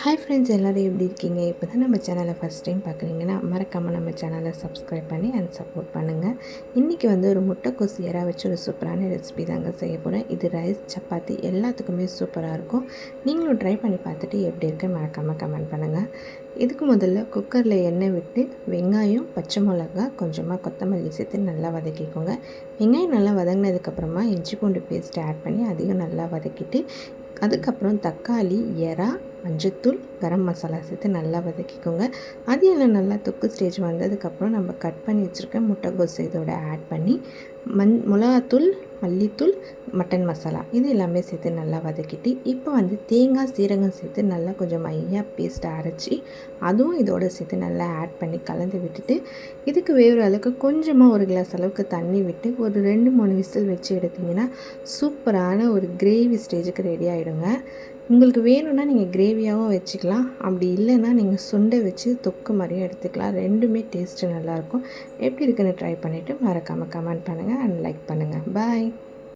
Hi friends, எல்லோரும் எப்படி இருக்கீங்க? இப்போ தான் நம்ம சேனலை ஃபஸ்ட் டைம் பார்க்குறீங்கன்னா மறக்காமல் நம்ம சேனலை சப்ஸ்கிரைப் பண்ணி அண்ட் சப்போர்ட் பண்ணுங்கள். இன்றைக்கி ஒரு முட்டைக்கோஸ் எறா வச்சு ஒரு சூப்பரான ரெசிபி தாங்க செய்ய போகிறேன். இது ரைஸ், சப்பாத்தி எல்லாத்துக்குமே சூப்பராக இருக்கும். நீங்களும் ட்ரை பண்ணி பார்த்துட்டு எப்படி இருக்குன்னு மறக்காமல் கமெண்ட் பண்ணுங்கள். இதுக்கு முதல்ல குக்கரில் எண்ணெய் விட்டு வெங்காயம், பச்சை மிளகா, கொஞ்சமாக கொத்தமல்லி சேர்த்து நல்லா வதக்கிக்கோங்க. வெங்காயம் நல்லா வதங்கினதுக்கப்புறமா இஞ்சி பூண்டு பேஸ்ட்டு ஆட் பண்ணி அதையும் நல்லா வதக்கிட்டு அதுக்கப்புறம் தக்காளி, எறா, மஞ்சத்தூள், கரம் மசாலா சேர்த்து நல்லா வதக்கிக்கோங்க. அது எல்லாம் நல்லா தொக்கு ஸ்டேஜ் வந்ததுக்கப்புறம் நம்ம கட் பண்ணி வச்சுருக்க முட்டைக்கோஸ் இதோட ஆட் பண்ணி மிளகாத்தூள், மல்லித்தூள், மட்டன் மசாலா இது எல்லாமே சேர்த்து நல்லா வதக்கிட்டு இப்போ தேங்காய், சீரகம் சேர்த்து நல்லா கொஞ்சம் மையாக பேஸ்ட்டை அரைச்சி அதுவும் இதோடு சேர்த்து நல்லா ஆட் பண்ணி கலந்து விட்டுட்டு இதுக்கு வேறு அளவுக்கு கொஞ்சமாக ஒரு கிளாஸ் அளவுக்கு தண்ணி விட்டு ஒரு 2-3 விசில் வச்சு எடுத்திங்கன்னா சூப்பரான ஒரு கிரேவி ஸ்டேஜுக்கு ரெடி ஆகிடுங்க. உங்களுக்கு வேணும்னா நீங்கள் கிரேவியாகவும் வச்சுக்கலாம். அப்படி இல்லைன்னா நீங்கள் சுண்டை வச்சு தொக்கு மாதிரியும் எடுத்துக்கலாம். ரெண்டுமே டேஸ்ட்டு நல்லாயிருக்கும். எப்படி இருக்குன்னு ட்ரை பண்ணிவிட்டு மறக்காமல் கமெண்ட் பண்ணுங்கள் அண்ட் லைக் பண்ணுங்கள். பாய்.